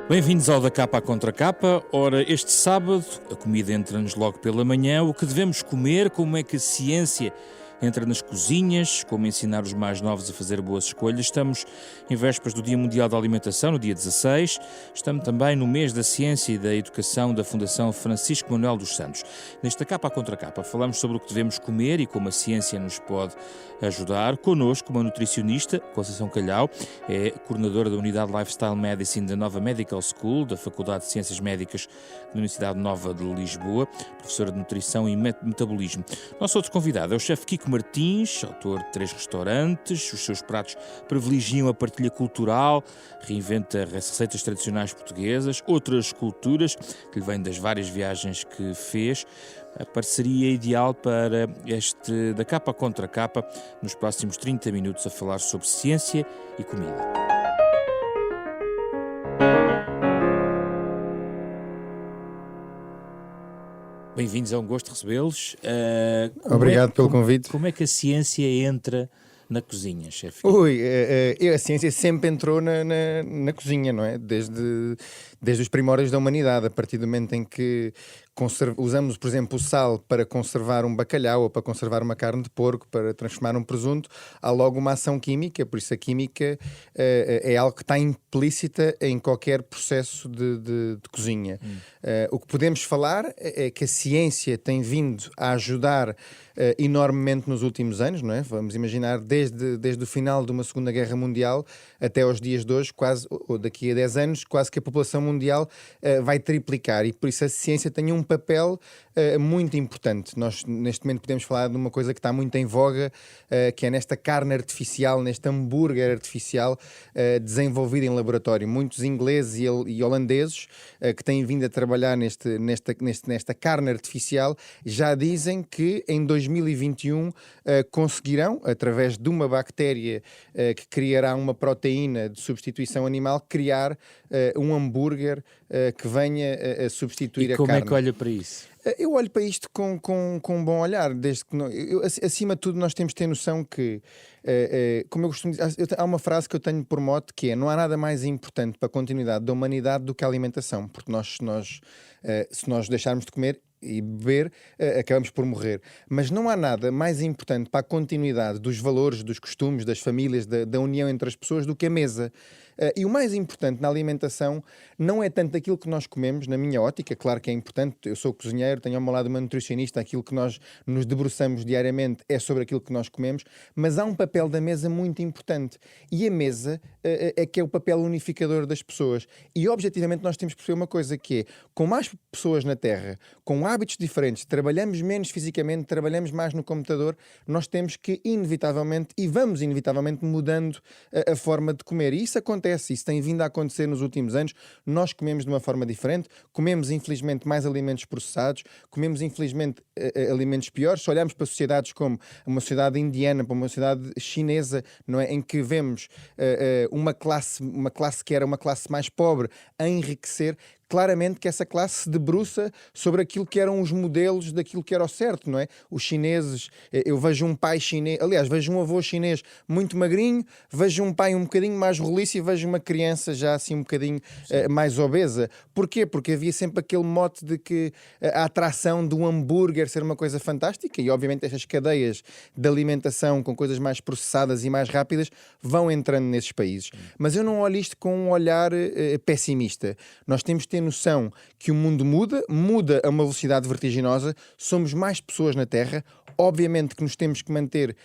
Bem-vindos ao Da Capa à Contra Capa. Ora, este sábado a comida entra-nos logo pela manhã. O que devemos comer, como é que a ciência entra nas cozinhas, como ensinar os mais novos a fazer boas escolhas. Estamos em vésperas do Dia Mundial da Alimentação, no dia 16. Estamos também no mês da Ciência e da Educação da Fundação Francisco Manuel dos Santos. Nesta Capa à Contra Capa falamos sobre o que devemos comer e como a ciência nos pode ajudar. Connosco, uma nutricionista, Conceição Calhau, é coordenadora da Unidade Lifestyle Medicine da Nova Medical School, da Faculdade de Ciências Médicas da Universidade Nova de Lisboa, professora de Nutrição e Metabolismo. Nosso outro convidado é o chefe Kiko Martins, autor de 3 restaurantes. Os seus pratos privilegiam a partilha cultural, reinventa receitas tradicionais portuguesas, outras culturas que lhe vêm das várias viagens que fez. A parceria ideal para este Da Capa Contra Capa, nos próximos 30 minutos a falar sobre ciência e comida. Bem-vindos, é um gosto recebê-los. Obrigado pelo convite. Como é que a ciência entra na cozinha, chefe? A ciência sempre entrou na cozinha, não é? Desde os primórdios da humanidade, a partir do momento em que usamos, por exemplo, o sal para conservar um bacalhau ou para conservar uma carne de porco, para transformar um presunto, há logo uma ação química, por isso a química é algo que está implícita em qualquer processo de cozinha. O que podemos falar é que a ciência tem vindo a ajudar enormemente nos últimos anos, não é? Vamos imaginar desde o final de uma Segunda Guerra Mundial até aos dias de hoje, ou daqui a 10 anos, quase que a população mundial vai triplicar, e por isso a ciência tem um papel muito importante. Nós neste momento podemos falar de uma coisa que está muito em voga, que é nesta carne artificial, neste hambúrguer artificial desenvolvido em laboratório. Muitos ingleses e holandeses que têm vindo a trabalhar nesta carne artificial já dizem que em 2021 conseguirão, através de uma bactéria que criará uma proteína de substituição animal, criar um hambúrguer que venha a substituir a carne. E como é que olha para isso? Eu olho para isto com um bom olhar, desde que acima de tudo nós temos de ter noção que, como eu costumo dizer, há uma frase que eu tenho por mote que é: não há nada mais importante para a continuidade da humanidade do que a alimentação, porque se nós deixarmos de comer e beber, acabamos por morrer. Mas não há nada mais importante para a continuidade dos valores, dos costumes, das famílias, da união entre as pessoas do que a mesa. E o mais importante na alimentação não é tanto aquilo que nós comemos, na minha ótica. Claro que é importante, eu sou cozinheiro, tenho ao meu lado uma nutricionista, aquilo que nós nos debruçamos diariamente é sobre aquilo que nós comemos, mas há um papel da mesa muito importante, e a mesa é que é o papel unificador das pessoas. E objetivamente nós temos que perceber uma coisa, que é: com mais pessoas na Terra, com hábitos diferentes, trabalhamos menos fisicamente, trabalhamos mais no computador, nós temos que inevitavelmente, e vamos inevitavelmente mudando a forma de comer. E isso acontece, isso tem vindo a acontecer nos últimos anos. Nós comemos de uma forma diferente, comemos infelizmente mais alimentos processados, comemos infelizmente alimentos piores. Se olharmos para sociedades como uma sociedade indiana, para uma sociedade chinesa, não é? Em que vemos uma classe que era uma classe mais pobre a enriquecer, claramente que essa classe se debruça sobre aquilo que eram os modelos daquilo que era o certo, não é? Os chineses, eu vejo um pai chinês, aliás, vejo um avô chinês muito magrinho, vejo um pai um bocadinho mais roliço e vejo uma criança já assim um bocadinho mais obesa. Porquê? Porque havia sempre aquele mote de que a atração de um hambúrguer ser uma coisa fantástica, e obviamente estas cadeias de alimentação com coisas mais processadas e mais rápidas vão entrando nesses países. Mas eu não olho isto com um olhar pessimista. Nós temos de ter noção que o mundo muda a uma velocidade vertiginosa, somos mais pessoas na Terra, obviamente que nos temos que manter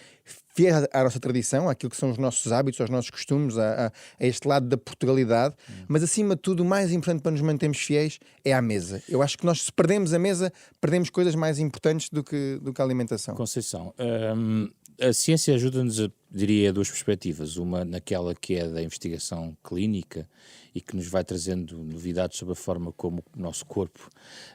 fiéis à nossa tradição, àquilo que são os nossos hábitos, aos nossos costumes, a este lado da Portugalidade, mas acima de tudo o mais importante para nos mantermos fiéis é à mesa. Eu acho que nós, se perdemos a mesa, perdemos coisas mais importantes do que a alimentação. Conceição, a ciência ajuda-nos, diria, a duas perspectivas. Uma naquela que é da investigação clínica e que nos vai trazendo novidades sobre a forma como o nosso corpo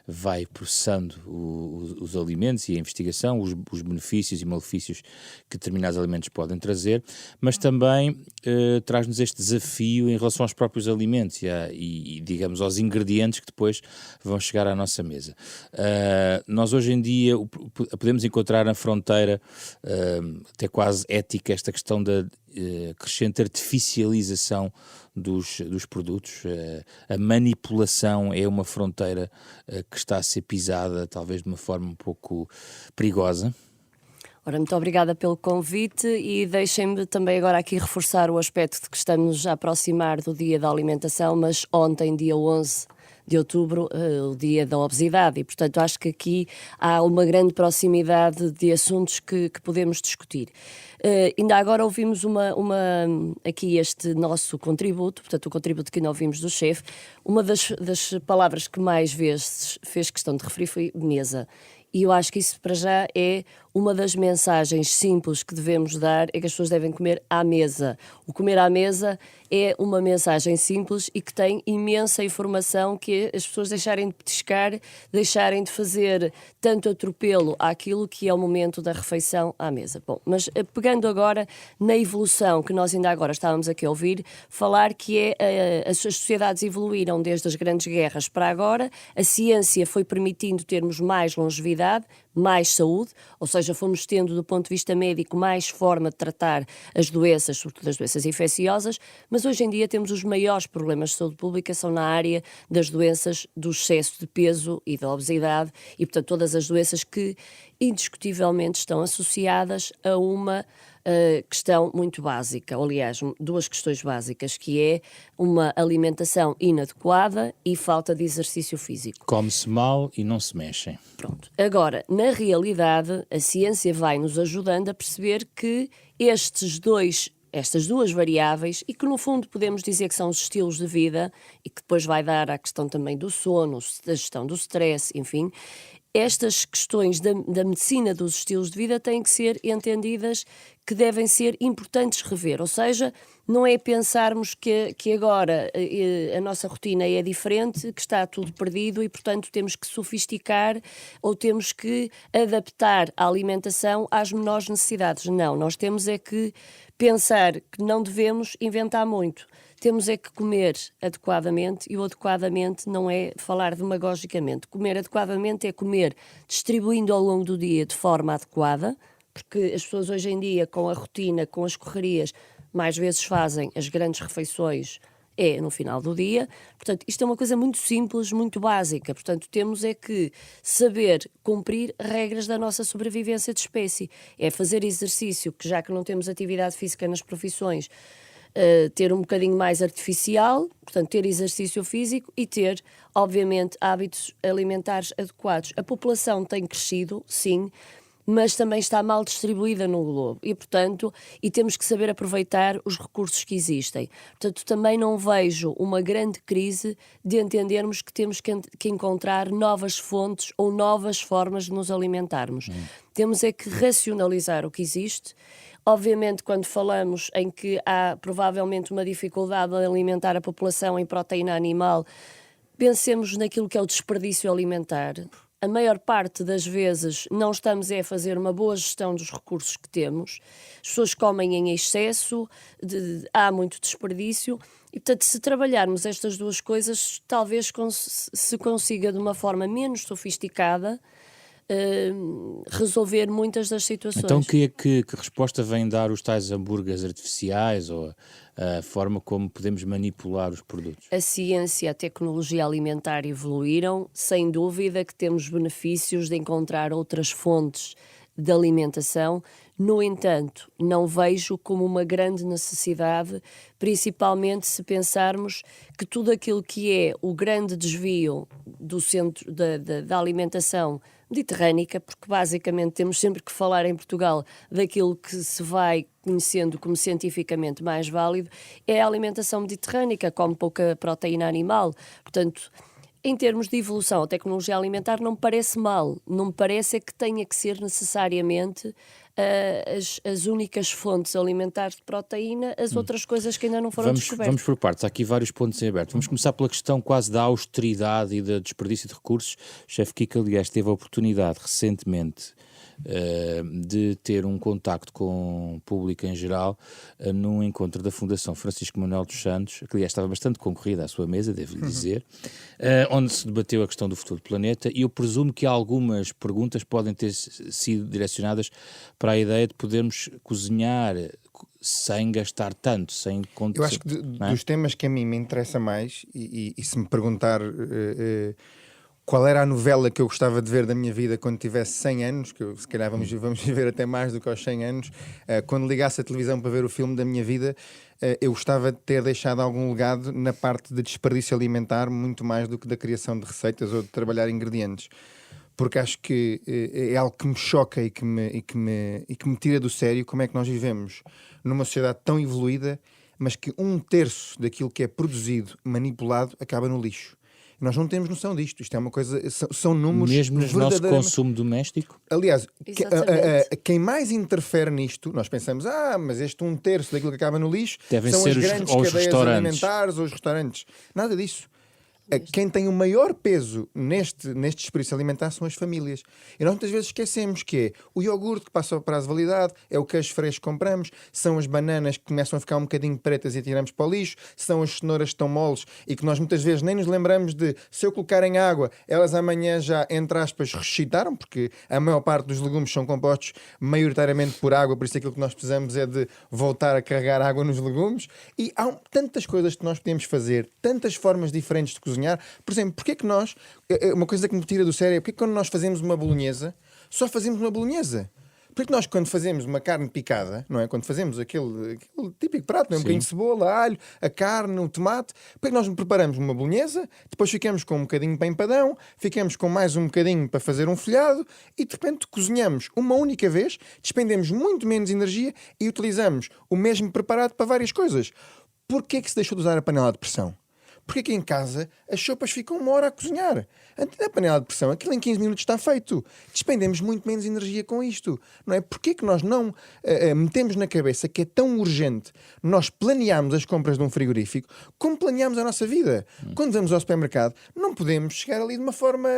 vai processando os alimentos e a investigação, os benefícios e malefícios que determinados alimentos podem trazer, mas também traz-nos este desafio em relação aos próprios alimentos e, digamos, aos ingredientes que depois vão chegar à nossa mesa. Nós hoje em dia podemos encontrar na fronteira até quase ética esta esta questão da crescente artificialização dos produtos. A manipulação é uma fronteira que está a ser pisada, talvez de uma forma um pouco perigosa. Ora, muito obrigada pelo convite e deixem-me também agora aqui reforçar o aspecto de que estamos a aproximar do Dia da Alimentação, mas ontem, dia 11 de outubro, o Dia da Obesidade, e portanto acho que aqui há uma grande proximidade de assuntos que podemos discutir. Ainda agora ouvimos aqui este nosso contributo, portanto o contributo que ainda ouvimos do chefe. Uma das palavras que mais vezes fez questão de referir foi mesa. E eu acho que isso, para já, é uma das mensagens simples que devemos dar, é que as pessoas devem comer à mesa. O comer à mesa é uma mensagem simples e que tem imensa informação, que é as pessoas deixarem de petiscar, deixarem de fazer tanto atropelo àquilo que é o momento da refeição à mesa. Bom, mas pegando agora na evolução que nós ainda agora estávamos aqui a ouvir, falar que as sociedades evoluíram desde as grandes guerras para agora, a ciência foi permitindo termos mais longevidade, mais saúde, ou seja, fomos tendo do ponto de vista médico mais forma de tratar as doenças, sobretudo as doenças infecciosas, mas hoje em dia temos os maiores problemas de saúde pública são na área das doenças do excesso de peso e da obesidade e, portanto, todas as doenças que indiscutivelmente estão associadas a uma questão muito básica, ou, aliás, duas questões básicas, que é uma alimentação inadequada e falta de exercício físico. Come-se mal e não se mexem. Pronto. Agora, na realidade, a ciência vai nos ajudando a perceber que estas duas variáveis, e que no fundo podemos dizer que são os estilos de vida, e que depois vai dar à questão também do sono, da gestão do stress, enfim, estas questões da medicina dos estilos de vida têm que ser entendidas, que devem ser importantes rever, ou seja, não é pensarmos que agora a nossa rotina é diferente, que está tudo perdido e, portanto, temos que sofisticar ou temos que adaptar a alimentação às menores necessidades. Não, nós temos é que pensar que não devemos inventar muito. Temos é que comer adequadamente, e o adequadamente não é falar demagogicamente. Comer adequadamente é comer distribuindo ao longo do dia de forma adequada, porque as pessoas hoje em dia, com a rotina, com as correrias, mais vezes fazem as grandes refeições no final do dia. Portanto, isto é uma coisa muito simples, muito básica. Portanto, temos é que saber cumprir regras da nossa sobrevivência de espécie. É fazer exercício, que já que não temos atividade física nas profissões, ter um bocadinho mais artificial, portanto, ter exercício físico e ter, obviamente, hábitos alimentares adequados. A população tem crescido, sim, mas também está mal distribuída no globo e, portanto, temos que saber aproveitar os recursos que existem. Portanto, também não vejo uma grande crise de entendermos que temos que encontrar novas fontes ou novas formas de nos alimentarmos. Temos é que racionalizar o que existe. Obviamente, quando falamos em que há provavelmente uma dificuldade em alimentar a população em proteína animal, pensemos naquilo que é o desperdício alimentar. A maior parte das vezes não estamos a fazer uma boa gestão dos recursos que temos. As pessoas comem em excesso, há muito desperdício. E, portanto, se trabalharmos estas duas coisas, talvez se consiga, de uma forma menos sofisticada, resolver muitas das situações. Então que resposta vem dar os tais hambúrgueres artificiais ou a forma como podemos manipular os produtos? A ciência e a tecnologia alimentar evoluíram, sem dúvida que temos benefícios de encontrar outras fontes de alimentação. No entanto, não vejo como uma grande necessidade, principalmente se pensarmos que tudo aquilo que é o grande desvio do centro da alimentação mediterrânica, porque basicamente temos sempre que falar em Portugal daquilo que se vai conhecendo como cientificamente mais válido, é a alimentação mediterrânica, come pouca proteína animal. Portanto, em termos de evolução, a tecnologia alimentar não me parece mal, não me parece é que tenha que ser necessariamente as únicas fontes alimentares de proteína, as outras coisas que ainda não foram descobertas. Vamos por partes, há aqui vários pontos em aberto. Vamos começar pela questão quase da austeridade e da desperdício de recursos. O chefe Kiko, aliás, teve a oportunidade recentemente de ter um contacto com o público em geral num encontro da Fundação Francisco Manuel dos Santos, que aliás estava bastante concorrida à sua mesa, devo-lhe dizer, onde se debateu a questão do futuro do planeta, e eu presumo que algumas perguntas podem ter sido direcionadas para a ideia de podermos cozinhar sem gastar tanto, sem... Eu acho que dos temas que a mim me interessa mais, e se me perguntar qual era a novela que eu gostava de ver da minha vida quando tivesse 100 anos, que se calhar vamos viver até mais do que aos 100 anos, quando ligasse a televisão para ver o filme da minha vida, eu gostava de ter deixado algum legado na parte de desperdício alimentar, muito mais do que da criação de receitas ou de trabalhar ingredientes. Porque acho que é algo que me choca e que me tira do sério como é que nós vivemos numa sociedade tão evoluída, mas que 1/3 daquilo que é produzido, manipulado, acaba no lixo. E nós não temos noção disto. Isto é uma coisa... São números... Mesmo no nosso consumo doméstico? Aliás, quem mais interfere nisto, nós pensamos, mas este 1/3 daquilo que acaba no lixo devem são ser as grandes cadeias alimentares ou os restaurantes. Nada disso. Quem tem o maior peso neste desperdício alimentar são as famílias. E nós muitas vezes esquecemos que é o iogurte que passa o prazo de validade, é o queijo fresco que compramos, são as bananas que começam a ficar um bocadinho pretas e tiramos para o lixo, são as cenouras que estão moles e que nós muitas vezes nem nos lembramos de, se eu colocar em água, elas amanhã já, entre aspas, ressuscitaram, porque a maior parte dos legumes são compostos maioritariamente por água, por isso aquilo que nós precisamos é de voltar a carregar água nos legumes. E há tantas coisas que nós podemos fazer, tantas formas diferentes de cozinhar. Por exemplo, porque é que nós, uma coisa que me tira do sério é porque é que quando nós fazemos uma bolonhesa, só fazemos uma bolonhesa? Porque é que nós, quando fazemos uma carne picada, não é? Quando fazemos aquele típico prato, não é? Um bocadinho de cebola, alho, a carne, o tomate, porque é que nós preparamos uma bolonhesa, depois ficamos com um bocadinho para empadão, ficamos com mais um bocadinho para fazer um folhado e de repente cozinhamos uma única vez, despendemos muito menos energia e utilizamos o mesmo preparado para várias coisas. Porquê é que se deixou de usar a panela de pressão? Porque aqui em casa as sopas ficam 1 hora a cozinhar. Antes da panela de pressão, aquilo em 15 minutos está feito. Despendemos muito menos energia com isto. Não é? Porquê que nós não metemos na cabeça que é tão urgente nós planearmos as compras de um frigorífico como planeamos a nossa vida? Quando vamos ao supermercado, não podemos chegar ali de uma forma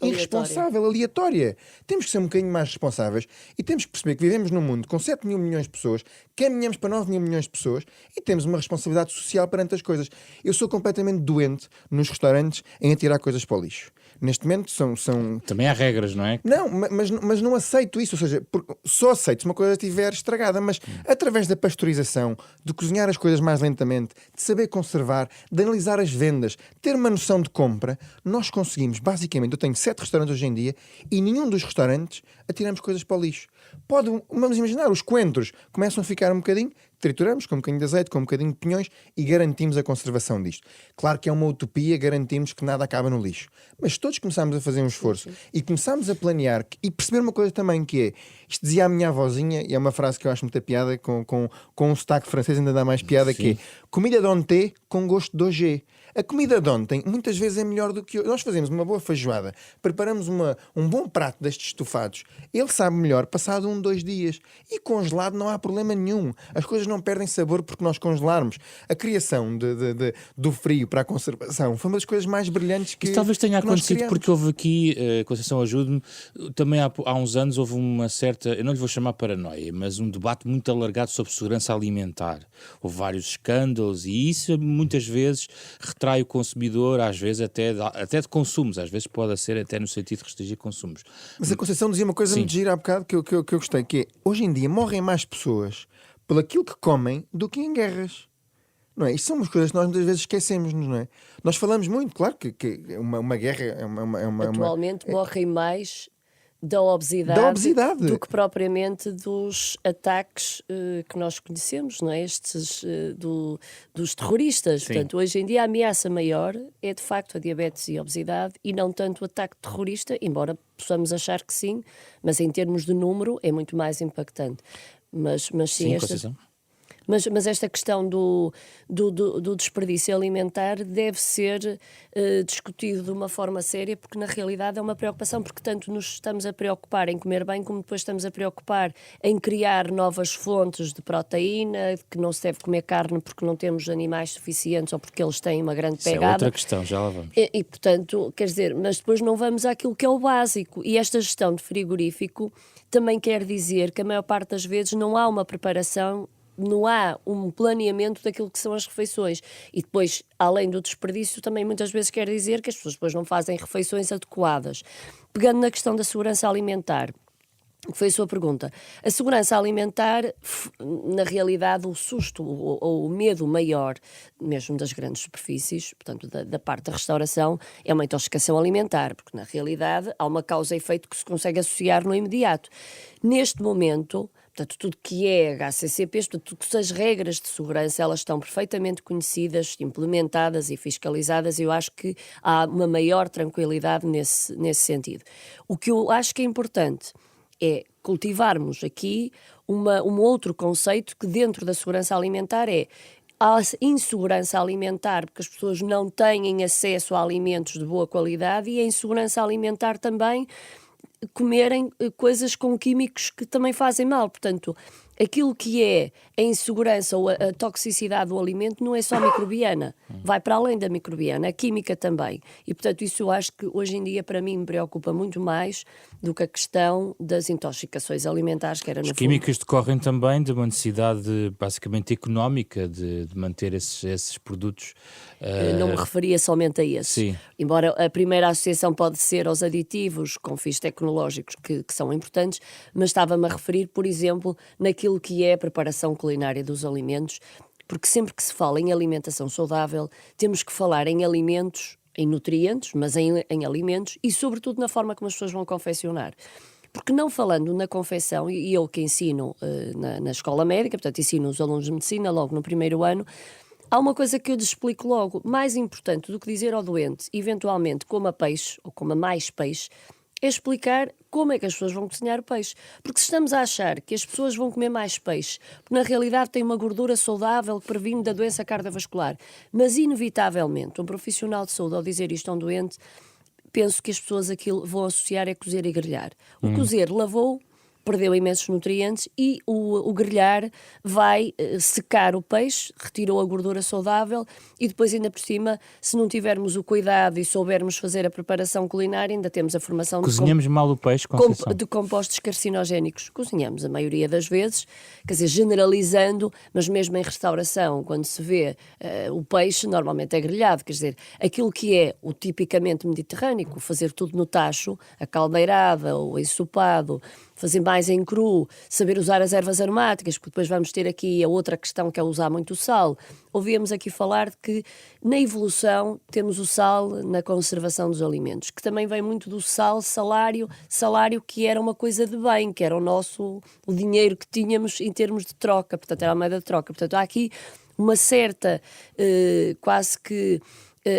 irresponsável, aleatória. Temos que ser um bocadinho mais responsáveis e temos que perceber que vivemos num mundo com 7 mil milhões de pessoas, caminhamos para 9 mil milhões de pessoas e temos uma responsabilidade social perante as coisas. Eu sou completamente doente nos restaurantes em atirar coisas para o lixo. Neste momento são... Também há regras, não é? Não, mas não aceito isso. Ou seja, só aceito se uma coisa estiver estragada. Mas através da pasteurização, de cozinhar as coisas mais lentamente, de saber conservar, de analisar as vendas, ter uma noção de compra, nós conseguimos, basicamente, eu tenho 7 restaurantes hoje em dia e nenhum dos restaurantes atiramos coisas para o lixo. Vamos imaginar, os coentros começam a ficar um bocadinho, trituramos com um bocadinho de azeite, com um bocadinho de pinhões e garantimos a conservação disto. Claro que é uma utopia garantirmos que nada acaba no lixo. Mas se todos começarmos a fazer um esforço e começarmos a planear e perceber uma coisa também que é, isto dizia a minha avózinha, e é uma frase que eu acho muita piada, com um sotaque francês ainda dá mais piada, que é comida de ontem com gosto de hoje. A comida de ontem muitas vezes é melhor do que hoje. Nós fazemos uma boa feijoada, preparamos um bom prato destes estofados, ele sabe melhor passado 1-2 dias. E congelado não há problema nenhum. As coisas não perdem sabor porque nós congelarmos. A criação do frio para a conservação foi uma das coisas mais brilhantes que... Isso talvez tenha acontecido porque houve aqui, Conceição, ajude-me, também há uns anos houve uma certa, eu não lhe vou chamar paranoia, mas um debate muito alargado sobre segurança alimentar. Houve vários escândalos e isso muitas vezes retrai o consumidor, às vezes até de consumos, às vezes pode ser até no sentido de restringir consumos. Mas a Conceição dizia uma coisa muito gira há bocado que eu gostei, que é, hoje em dia morrem mais pessoas pelo aquilo que comem do que em guerras. Não é? Isto são umas coisas que nós muitas vezes esquecemos, não é? Nós falamos muito, claro que uma guerra é uma... Atualmente morrem mais da obesidade do que propriamente dos ataques que nós conhecemos, não é? Estes dos terroristas. Sim. Portanto, hoje em dia a ameaça maior é de facto a diabetes e a obesidade e não tanto o ataque terrorista, embora possamos achar que sim, mas em termos de número é muito mais impactante. Mas sim, Conceição? Mas esta questão do desperdício alimentar deve ser discutido de uma forma séria, porque na realidade é uma preocupação, porque tanto nos estamos a preocupar em comer bem, como depois estamos a preocupar em criar novas fontes de proteína, que não se deve comer carne porque não temos animais suficientes ou porque eles têm uma grande pegada. Isso é outra questão, já lá vamos. E portanto, quer dizer, mas depois não vamos àquilo que é o básico. E esta gestão de frigorífico também quer dizer que a maior parte das vezes não há uma preparação, não há um planeamento daquilo que são as refeições. E depois, além do desperdício, também muitas vezes quer dizer que as pessoas depois não fazem refeições adequadas. Pegando na questão da segurança alimentar, que foi a sua pergunta. A segurança alimentar, na realidade, o susto ou o medo maior, mesmo das grandes superfícies, portanto, da parte da restauração, é uma intoxicação alimentar, porque na realidade há uma causa e efeito que se consegue associar no imediato. Neste momento, portanto, tudo que é HACCPs, portanto, tudo que as regras de segurança, elas estão perfeitamente conhecidas, implementadas e fiscalizadas, e eu acho que há uma maior tranquilidade nesse sentido. O que eu acho que é importante é cultivarmos aqui um outro conceito que dentro da segurança alimentar a insegurança alimentar, porque as pessoas não têm acesso a alimentos de boa qualidade, e a insegurança alimentar também comerem coisas com químicos que também fazem mal. Portanto, aquilo que é a insegurança ou a toxicidade do alimento não é só microbiana, vai para além da microbiana, a química também. E, portanto, isso eu acho que hoje em dia para mim me preocupa muito mais do que a questão das intoxicações alimentares, que era no As químicas decorrem também de uma necessidade basicamente económica de manter esses produtos. Não me referia somente a esse. Sim. Embora a primeira associação pode ser aos aditivos com fins tecnológicos que são importantes, mas estava-me a referir, por exemplo, naquilo que é a preparação culinária dos alimentos, porque sempre que se fala em alimentação saudável, temos que falar em alimentos, em nutrientes, mas em alimentos e, sobretudo, na forma como as pessoas vão confeccionar. Porque não falando na confecção, e eu que ensino na escola médica, portanto ensino os alunos de medicina logo no primeiro ano, há uma coisa que eu lhes explico logo, mais importante do que dizer ao doente, eventualmente coma peixe ou coma mais peixe, é explicar como é que as pessoas vão cozinhar o peixe. Porque se estamos a achar que as pessoas vão comer mais peixe, porque na realidade tem uma gordura saudável que previne da doença cardiovascular, mas inevitavelmente um profissional de saúde ao dizer isto a um doente, penso que as pessoas aquilo vão associar é cozer e grelhar. O cozer lavou, perdeu imensos nutrientes, e o grelhar vai secar o peixe, retirou a gordura saudável, e depois ainda por cima, se não tivermos o cuidado e soubermos fazer a preparação culinária, ainda temos a formação Cozinhamos mal o peixe, Conceição? de compostos carcinogénicos. Cozinhamos a maioria das vezes, quer dizer, generalizando, mas mesmo em restauração, quando se vê o peixe, normalmente é grelhado, quer dizer, aquilo que é o tipicamente mediterrâneo, fazer tudo no tacho, a caldeirada ou ensopado, fazer mais em cru, saber usar as ervas aromáticas, porque depois vamos ter aqui a outra questão, que é usar muito sal. Ouvíamos aqui falar de que na evolução temos o sal na conservação dos alimentos, que também vem muito do salário que era uma coisa de bem, que era o dinheiro que tínhamos em termos de troca, portanto era a moeda de troca. Portanto há aqui uma certa quase que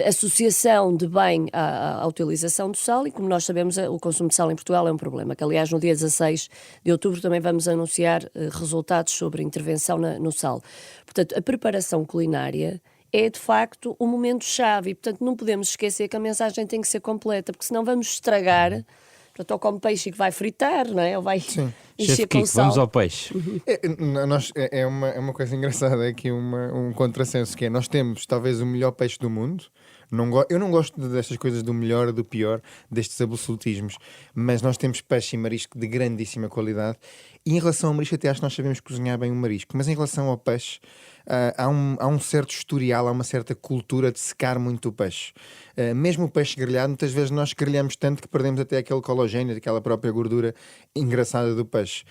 associação de bem à utilização do sal, e como nós sabemos o consumo de sal em Portugal é um problema, que aliás no dia 16 de outubro também vamos anunciar resultados sobre a intervenção no sal. Portanto, a preparação culinária é de facto um momento-chave, e portanto não podemos esquecer que a mensagem tem que ser completa, porque senão vamos estragar. Portanto, ou come peixe que vai fritar, não é? Ou vai encher com sal. Vamos ao peixe. É uma coisa engraçada, é aqui um contrassenso, que é, nós temos talvez o melhor peixe do mundo. Eu não gosto destas coisas do melhor, do pior, destes absolutismos, mas nós temos peixe e marisco de grandíssima qualidade, e em relação ao marisco até acho que nós sabemos cozinhar bem o marisco, mas em relação ao peixe há um certo historial, há uma certa cultura de secar muito o peixe. Mesmo o peixe grelhado, muitas vezes nós grelhamos tanto que perdemos até aquele colagênio, aquela própria gordura engraçada do peixe.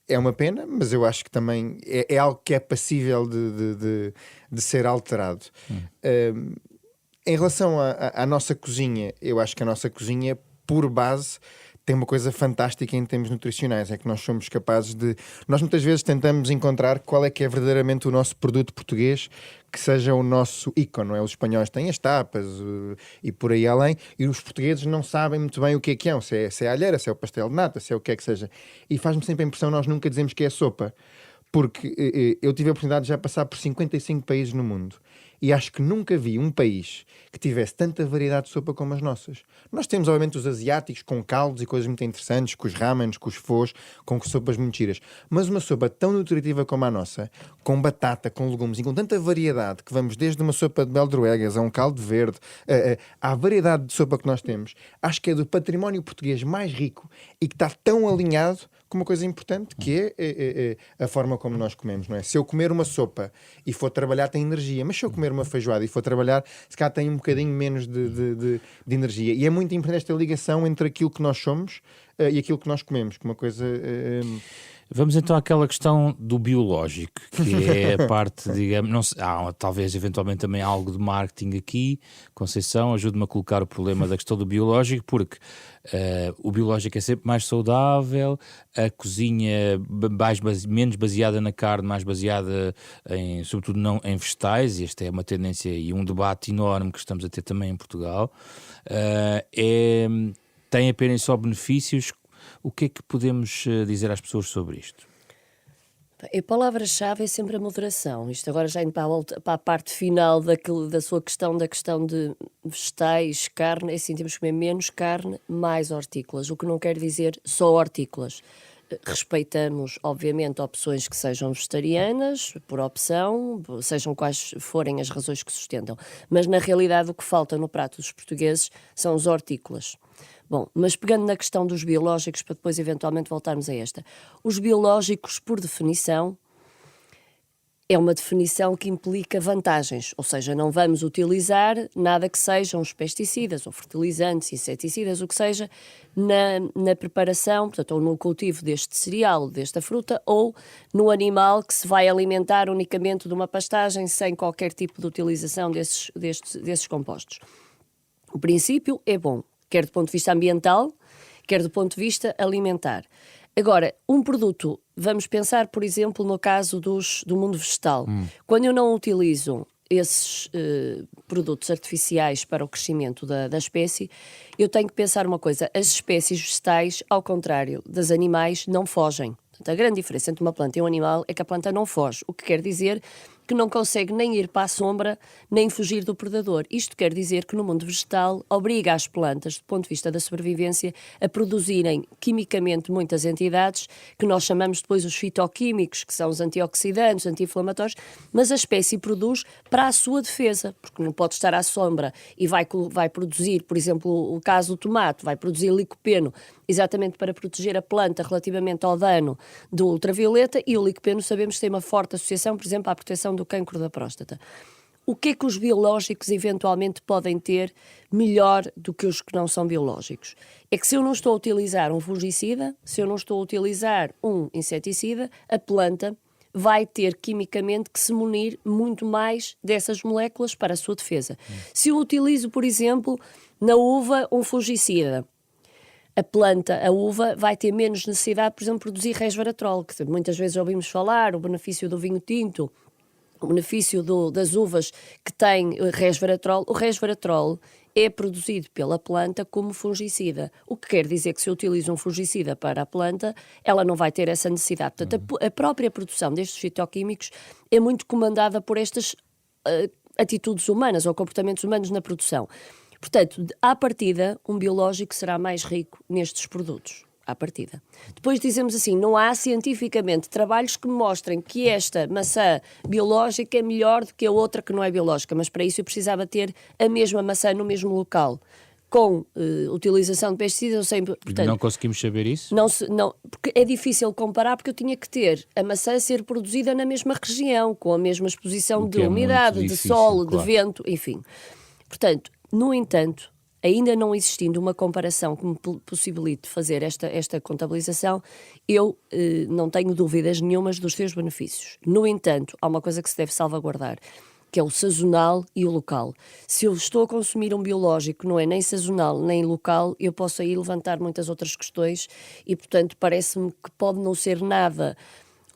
É uma pena, mas eu acho que também é algo que é passível de ser alterado. Em relação à nossa cozinha, eu acho que a nossa cozinha, por base, tem uma coisa fantástica em termos nutricionais, é que nós somos capazes de... Nós muitas vezes tentamos encontrar qual é que é verdadeiramente o nosso produto português, que seja o nosso ícone, não é? Os espanhóis têm as tapas e por aí além, e os portugueses não sabem muito bem o que é, se é a alheira, se é o pastel de nata, se é o que é que seja. E faz-me sempre a impressão nós nunca dizemos que é sopa, porque eu tive a oportunidade de já passar por 55 países no mundo. E acho que nunca vi um país que tivesse tanta variedade de sopa como as nossas. Nós temos, obviamente, os asiáticos com caldos e coisas muito interessantes, com os ramens, com os fôs, com sopas muito giras. Mas uma sopa tão nutritiva como a nossa, com batata, com legumes e com tanta variedade, que vamos desde uma sopa de beldroegas a um caldo verde, à variedade de sopa que nós temos, acho que é do património português mais rico e que está tão alinhado com uma coisa importante, que é a forma como nós comemos, não é? Se eu comer uma sopa e for trabalhar, tem energia, mas se eu comer comer uma feijoada e for trabalhar, se calhar tem um bocadinho menos de energia. E é muito importante esta ligação entre aquilo que nós somos e aquilo que nós comemos, que uma coisa... Vamos então àquela questão do biológico, que é a parte, digamos, não sei, talvez eventualmente também algo de marketing aqui. Conceição, ajude-me a colocar o problema da questão do biológico, porque o biológico é sempre mais saudável, a cozinha menos baseada na carne, mais baseada sobretudo não em vegetais, e esta é uma tendência e um debate enorme que estamos a ter também em Portugal, tem apenas só benefícios. O que é que podemos dizer às pessoas sobre isto? A palavra-chave é sempre a moderação. Isto agora já indo para a parte final da sua questão, da questão de vegetais, carne, é assim, temos que comer menos carne, mais hortícolas, o que não quer dizer só hortícolas. Respeitamos, obviamente, opções que sejam vegetarianas, por opção, sejam quais forem as razões que sustentam. Mas, na realidade, o que falta no prato dos portugueses são os hortícolas. Bom, mas pegando na questão dos biológicos, para depois eventualmente voltarmos a esta. Os biológicos, por definição, é uma definição que implica vantagens, ou seja, não vamos utilizar nada que sejam os pesticidas, ou fertilizantes, inseticidas, o que seja, na preparação, portanto, ou no cultivo deste cereal, desta fruta, ou no animal que se vai alimentar unicamente de uma pastagem, sem qualquer tipo de utilização desses compostos. O princípio é bom, quer do ponto de vista ambiental, quer do ponto de vista alimentar. Agora, um produto, vamos pensar, por exemplo, no caso do mundo vegetal. Quando eu não utilizo esses produtos artificiais para o crescimento da espécie, eu tenho que pensar uma coisa: as espécies vegetais, ao contrário das animais, não fogem. Portanto, a grande diferença entre uma planta e um animal é que a planta não foge, o que quer dizer que não consegue nem ir para a sombra, nem fugir do predador. Isto quer dizer que no mundo vegetal obriga as plantas, do ponto de vista da sobrevivência, a produzirem quimicamente muitas entidades, que nós chamamos depois os fitoquímicos, que são os antioxidantes, anti-inflamatórios, mas a espécie produz para a sua defesa, porque não pode estar à sombra e vai produzir, por exemplo, o caso do tomate, vai produzir licopeno, exatamente para proteger a planta relativamente ao dano do ultravioleta, e o licopeno sabemos que tem uma forte associação, por exemplo, à proteção do cancro da próstata. O que é que os biológicos eventualmente podem ter melhor do que os que não são biológicos? É que se eu não estou a utilizar um fungicida, se eu não estou a utilizar um inseticida, a planta vai ter quimicamente que se munir muito mais dessas moléculas para a sua defesa. Se eu utilizo, por exemplo, na uva um fungicida, a uva, vai ter menos necessidade, por exemplo, de produzir resveratrol, que muitas vezes ouvimos falar, o benefício do vinho tinto, o benefício das uvas que têm resveratrol. O resveratrol é produzido pela planta como fungicida, o que quer dizer que se eu utilizo um fungicida para a planta, ela não vai ter essa necessidade. Portanto, a própria produção destes fitoquímicos é muito comandada por estas atitudes humanas ou comportamentos humanos na produção. Portanto, à partida, um biológico será mais rico nestes produtos. À partida. Depois dizemos assim, não há cientificamente trabalhos que mostrem que esta maçã biológica é melhor do que a outra que não é biológica, mas para isso eu precisava ter a mesma maçã no mesmo local, com utilização de pesticidas ou sem... Portanto, não conseguimos saber isso? Não, porque é difícil comparar, porque eu tinha que ter a maçã ser produzida na mesma região, com a mesma exposição de umidade, de sol, de vento, enfim. Portanto, no entanto, ainda não existindo uma comparação que me possibilite fazer esta contabilização, eu não tenho dúvidas nenhumas dos seus benefícios. No entanto, há uma coisa que se deve salvaguardar, que é o sazonal e o local. Se eu estou a consumir um biológico que não é nem sazonal nem local, eu posso aí levantar muitas outras questões e, portanto, parece-me que pode não ser nada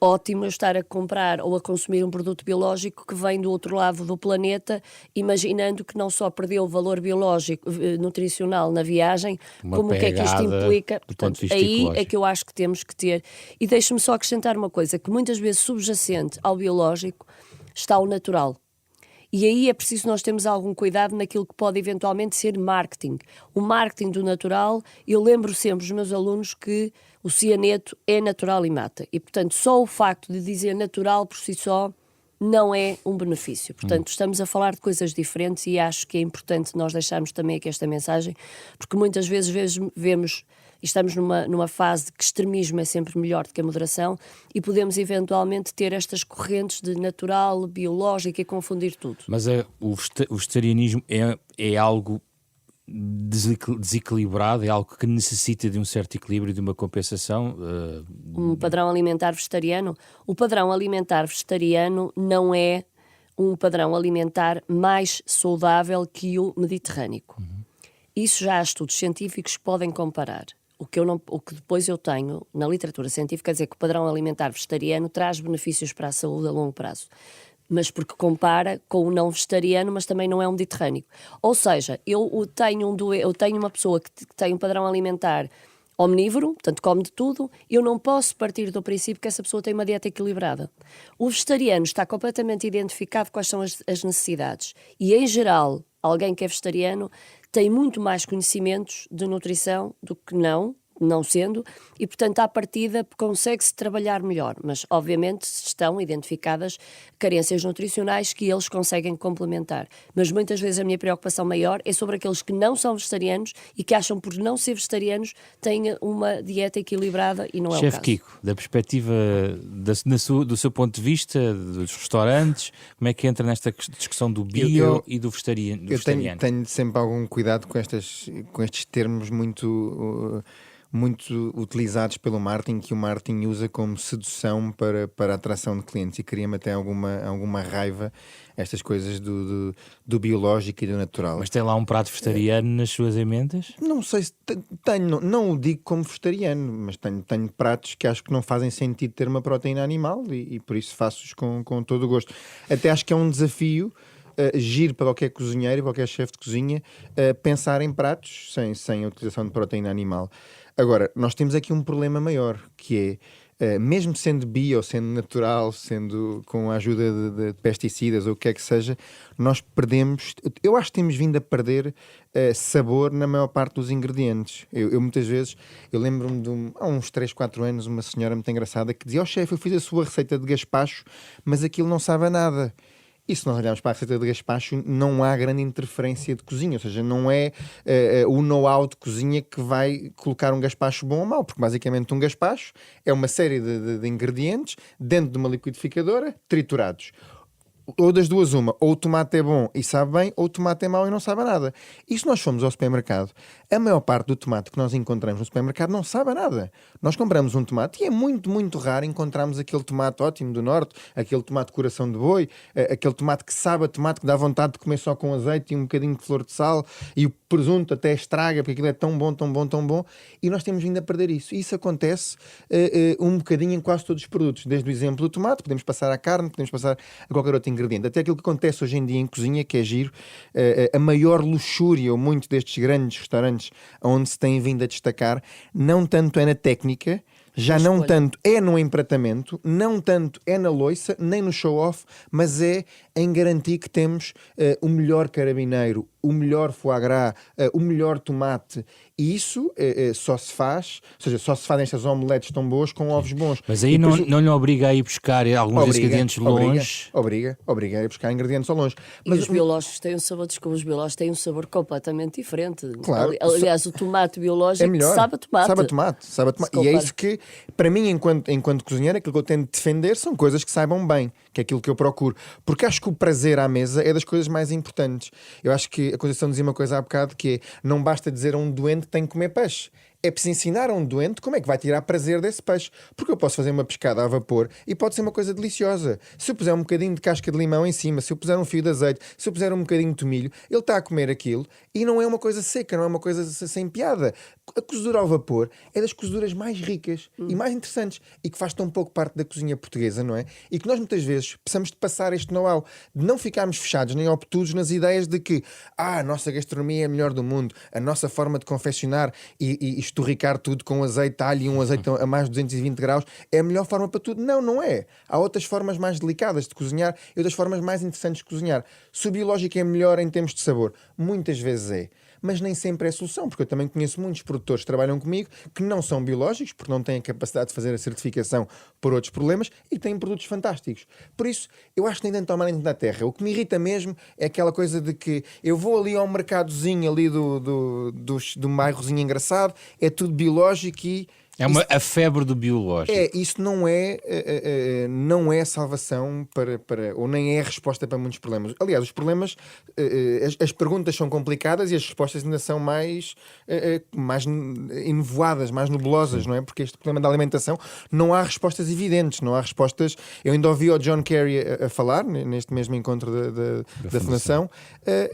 ótimo eu estar a comprar ou a consumir um produto biológico que vem do outro lado do planeta, imaginando que não só perdeu o valor biológico, nutricional na viagem, como o que é que isto implica. Portanto, aí é que eu acho que temos que ter. E deixe-me só acrescentar uma coisa, que muitas vezes subjacente ao biológico está o natural. E aí é preciso nós termos algum cuidado naquilo que pode eventualmente ser marketing. O marketing do natural, eu lembro sempre os meus alunos que o cianeto é natural e mata. E, portanto, só o facto de dizer natural por si só não é um benefício. Portanto, estamos a falar de coisas diferentes e acho que é importante nós deixarmos também aqui esta mensagem, porque muitas vezes vemos e estamos numa fase de que extremismo é sempre melhor do que a moderação e podemos eventualmente ter estas correntes de natural, biológico e confundir tudo. Mas o vegetarianismo é algo desequilibrado, é algo que necessita de um certo equilíbrio, de uma compensação. Um padrão alimentar vegetariano? O padrão alimentar vegetariano não é um padrão alimentar mais saudável que o mediterrâneo. Isso já há estudos científicos que podem comparar. O que depois eu tenho na literatura científica é dizer que o padrão alimentar vegetariano traz benefícios para a saúde a longo prazo. Mas porque compara com o não vegetariano, mas também não é um mediterrâneo. Ou seja, eu tenho uma pessoa que tem um padrão alimentar omnívoro, portanto come de tudo, eu não posso partir do princípio que essa pessoa tem uma dieta equilibrada. O vegetariano está completamente identificado quais são as necessidades. E, em geral, alguém que é vegetariano tem muito mais conhecimentos de nutrição do que não sendo, e portanto à partida consegue-se trabalhar melhor, mas obviamente estão identificadas carências nutricionais que eles conseguem complementar, mas muitas vezes a minha preocupação maior é sobre aqueles que não são vegetarianos e que acham por não ser vegetarianos têm uma dieta equilibrada e não é o caso. Chefe Kiko, da perspectiva do seu ponto de vista, dos restaurantes, como é que entra nesta discussão do bio e do vegetariano? Eu tenho sempre algum cuidado com estes termos muito utilizados pelo marketing, que o marketing usa como sedução para a atração de clientes, e cria-me até alguma raiva estas coisas do biológico e do natural. Mas tem lá um prato vegetariano nas suas emendas? Não sei se tenho, não o digo como vegetariano, mas tenho pratos que acho que não fazem sentido ter uma proteína animal e por isso faço-os com todo o gosto. Até acho que é um desafio giro para qualquer cozinheiro, qualquer chefe de cozinha, pensar em pratos sem a utilização de proteína animal. Agora, nós temos aqui um problema maior, que é, mesmo sendo bio, sendo natural, sendo com a ajuda de pesticidas ou o que é que seja, nós perdemos, eu acho que temos vindo a perder sabor na maior parte dos ingredientes. Eu muitas vezes, eu lembro-me há uns 3, 4 anos, uma senhora muito engraçada que dizia: chefe, eu fiz a sua receita de gaspacho, mas aquilo não sabe a nada. E se nós olharmos para a receita de gaspacho, não há grande interferência de cozinha, ou seja, não é o know-how de cozinha que vai colocar um gaspacho bom ou mau, porque basicamente um gaspacho é uma série de ingredientes dentro de uma liquidificadora triturados. Ou das duas uma, ou o tomate é bom e sabe bem, ou o tomate é mau e não sabe a nada. E se nós formos ao supermercado, a maior parte do tomate que nós encontramos no supermercado não sabe a nada. Nós compramos um tomate e é muito, muito raro encontrarmos aquele tomate ótimo do norte, aquele tomate coração de boi, aquele tomate que sabe a tomate, que dá vontade de comer só com azeite e um bocadinho de flor de sal, e o presunto até estraga, porque aquilo é tão bom, tão bom, tão bom, e nós temos vindo a perder isso. E isso acontece um bocadinho em quase todos os produtos, desde o exemplo do tomate, podemos passar à carne, podemos passar a qualquer outro ingrediente. Até aquilo que acontece hoje em dia em cozinha, que é giro, a maior luxúria, ou muito destes grandes restaurantes onde se tem vindo a destacar, não tanto é na técnica, já não tanto é no empratamento, não tanto é na loiça, nem no show-off, mas é em garantir que temos o melhor carabineiro, o melhor foie gras, o melhor tomate. E isso só se faz, ou seja, só se fazem estas omeletes tão boas com ovos bons. Mas aí não lhe obriga a ir buscar alguns ingredientes longe? Obriga a ir buscar ingredientes ao longe. Mas os biológicos têm um sabor, os biológicos têm um sabor completamente diferente. Claro. Aliás, o tomate biológico é melhor. Sabe a tomate. Sabe a tomate. E é isso que, para mim, enquanto cozinheiro, aquilo que eu tento defender são coisas que saibam bem, que é aquilo que eu procuro. Porque acho que o prazer à mesa é das coisas mais importantes. Eu acho que a Conceição dizia uma coisa há bocado, que é: não basta dizer a um doente que tem que comer peixe. É preciso ensinar a um doente como é que vai tirar prazer desse peixe. Porque eu posso fazer uma pescada a vapor e pode ser uma coisa deliciosa. Se eu puser um bocadinho de casca de limão em cima, se eu puser um fio de azeite, se eu puser um bocadinho de tomilho, ele está a comer aquilo e não é uma coisa seca, não é uma coisa sem piada. A cozedura ao vapor é das cozeduras mais ricas e mais interessantes, e que faz tão pouco parte da cozinha portuguesa, não é? E que nós muitas vezes precisamos de passar este know-how, de não ficarmos fechados nem obtusos nas ideias de que a nossa gastronomia é a melhor do mundo, a nossa forma de confeccionar e esturricar tudo com azeite, alho e um azeite a mais de 220 graus é a melhor forma para tudo. Não, não é. Há outras formas mais delicadas de cozinhar e outras formas mais interessantes de cozinhar. Se o biológico é melhor em termos de sabor, muitas vezes é. mas nem sempre é solução, porque eu também conheço muitos produtores que trabalham comigo que não são biológicos, porque não têm a capacidade de fazer a certificação por outros problemas e têm produtos fantásticos. Por isso, eu acho que nem tanto ao mar nem tanto à terra. O que me irrita mesmo é aquela coisa de que eu vou ali ao mercadozinho ali do bairrozinho engraçado, é tudo biológico e... A febre do biológico. Isso não é salvação ou nem é a resposta para muitos problemas. Aliás, os problemas, as perguntas são complicadas e as respostas ainda são mais enevoadas, mais nebulosas, não é? Porque este problema da alimentação não há respostas evidentes, não há respostas. Eu ainda ouvi o John Kerry a falar neste mesmo encontro da Fundação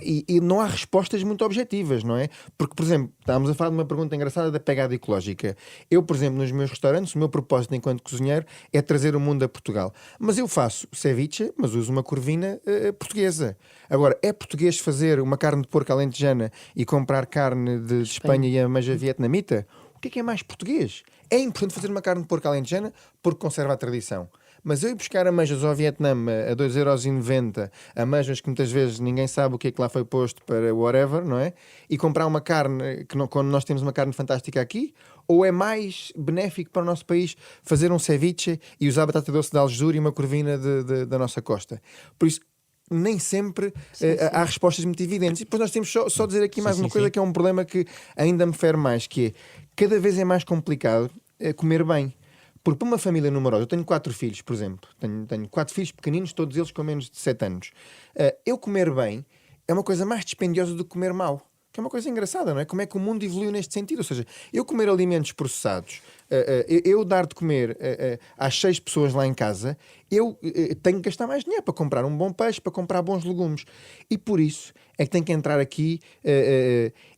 e não há respostas muito objetivas, não é? Porque, por exemplo, estávamos a falar de uma pergunta engraçada da pegada ecológica. Eu, por exemplo, nos meus restaurantes, o meu propósito enquanto cozinheiro é trazer o mundo a Portugal. Mas eu faço ceviche, mas uso uma corvina portuguesa. Agora, é português fazer uma carne de porco alentejana e comprar carne de Espanha e ameixa vietnamita? O que é mais português? É importante fazer uma carne de porco alentejana porque conserva a tradição. Mas eu ir buscar ameijas ao Vietnã a 2,90€, ameijas que muitas vezes ninguém sabe o que é que lá foi posto para whatever, não é? E comprar uma carne, quando nós temos uma carne fantástica aqui, ou é mais benéfico para o nosso país fazer um ceviche e usar batata doce de Algesur e uma corvina da nossa costa? Por isso, nem sempre há respostas muito evidentes. E depois nós temos só dizer aqui mais uma coisa que é um problema que ainda me fere mais, que é, cada vez é mais complicado comer bem. Porque para uma família numerosa, eu tenho 4 filhos, por exemplo, tenho 4 filhos pequeninos, todos eles com menos de 7 anos. Eu comer bem é uma coisa mais dispendiosa do que comer mal. Que é uma coisa engraçada, não é? Como é que o mundo evoluiu neste sentido? Ou seja, eu comer alimentos processados, eu dar de comer às 6 pessoas lá em casa, eu tenho que gastar mais dinheiro para comprar um bom peixe, para comprar bons legumes. E por isso é que tem que entrar aqui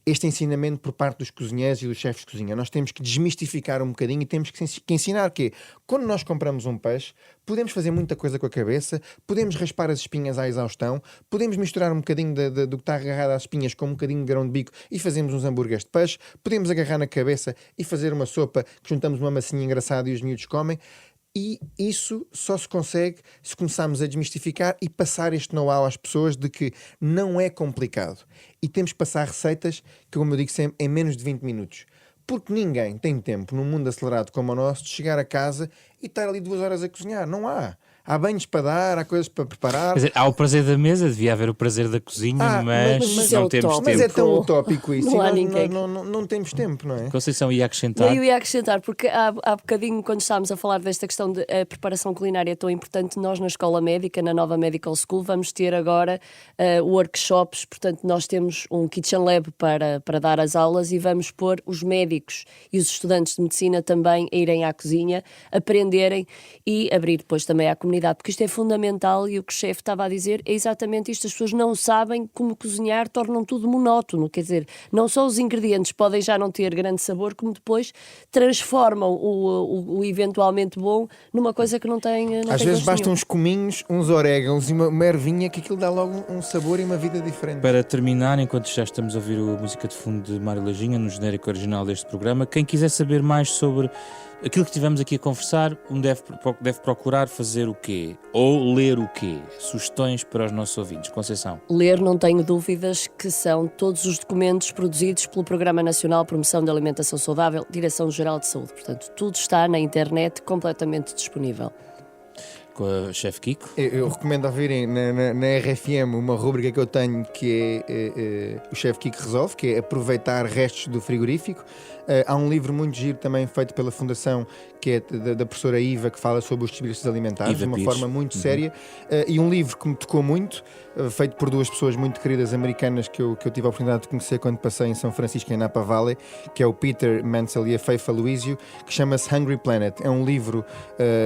este ensinamento por parte dos cozinheiros e dos chefes de cozinha. Nós temos que desmistificar um bocadinho e temos que ensinar que quando nós compramos um peixe, podemos fazer muita coisa com a cabeça, podemos raspar as espinhas à exaustão, podemos misturar um bocadinho do que está agarrado às espinhas com um bocadinho de grão de bico e fazemos uns hambúrgueres de peixe, podemos agarrar na cabeça e fazer uma sopa que juntamos uma massinha engraçada e os miúdos comem. E isso só se consegue se começarmos a desmistificar e passar este know-how às pessoas de que não é complicado. E temos que passar receitas que, como eu digo sempre, em menos de 20 minutos. Porque ninguém tem tempo, num mundo acelerado como o nosso, de chegar a casa e estar ali 2 horas a cozinhar. Não há. Há banhos para dar, há coisas para preparar. Quer dizer, há o prazer da mesa, devia haver o prazer da cozinha, mas não temos tempo. Mas é tão utópico isso. Não temos tempo, não é? Conceição, ia acrescentar? Eu ia acrescentar, porque há bocadinho, quando estávamos a falar desta questão de a preparação culinária tão importante, nós na Escola Médica, na nova Medical School, vamos ter agora workshops, portanto nós temos um Kitchen Lab para dar as aulas e vamos pôr os médicos e os estudantes de medicina também a irem à cozinha, aprenderem e abrir depois também à comunidade, porque isto é fundamental e o que o chefe estava a dizer é exatamente isto, as pessoas não sabem como cozinhar, tornam tudo monótono, quer dizer, não só os ingredientes podem já não ter grande sabor, como depois transformam o eventualmente bom numa coisa que não tem às vezes bastam nenhum. uns cominhos, uns orégãos e uma ervinha que aquilo dá logo um sabor e uma vida diferente. Para terminar, enquanto já estamos a ouvir a música de fundo de Mário Lajinha no genérico original deste programa, quem quiser saber mais sobre aquilo que estivemos aqui a conversar, deve procurar fazer o quê? Ou ler o quê? Sugestões para os nossos ouvintes. Conceição. Ler, não tenho dúvidas, que são todos os documentos produzidos pelo Programa Nacional de Promoção da Alimentação Saudável, Direção-Geral de Saúde. Portanto, tudo está na internet, completamente disponível. Com a Chefe Kiko. Eu recomendo ouvirem na RFM uma rubrica que eu tenho que é o Chefe Kiko Resolve, que é aproveitar restos do frigorífico. Há um livro muito giro também feito pela Fundação, que é da professora Iva, que fala sobre os desperdícios alimentares de uma forma muito séria. E um livro que me tocou muito, feito por 2 pessoas muito queridas americanas que eu tive a oportunidade de conhecer quando passei em São Francisco, em Napa Valley, que é o Peter Mansell e a Faith Aloisio, que chama-se Hungry Planet. É um livro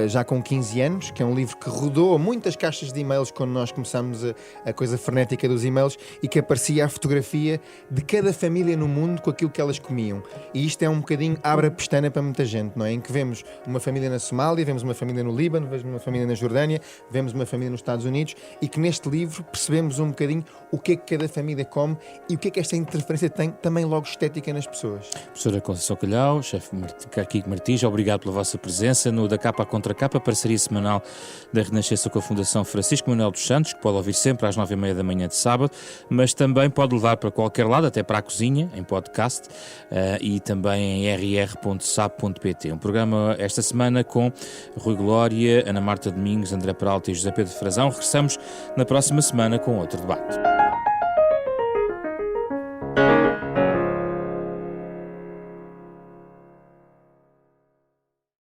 já com 15 anos, que é um livro que rodou muitas caixas de e-mails quando nós começámos a coisa frenética dos e-mails, e que aparecia a fotografia de cada família no mundo com aquilo que elas comiam. E isto é um bocadinho abre a pestana para muita gente, não é? Em que vemos uma família na Somália, vemos uma família no Líbano, vemos uma família na Jordânia, vemos uma família nos Estados Unidos, e que neste livro percebemos um bocadinho o que é que cada família come e o que é que esta interferência tem também logo estética nas pessoas. Professora Conceição Calhau, chefe Kiko Martins, obrigado pela vossa presença no Da Capa à Contra Capa, parceria semanal da Renascença com a Fundação Francisco Manuel dos Santos, que pode ouvir sempre às 9h30 da manhã de sábado, mas também pode levar para qualquer lado, até para a cozinha, em podcast, e também em rr.sap.pt. Um programa esta semana com Rui Glória, Ana Marta Domingos, André Peralta e José Pedro Frazão. Regressamos na próxima semana com outro debate.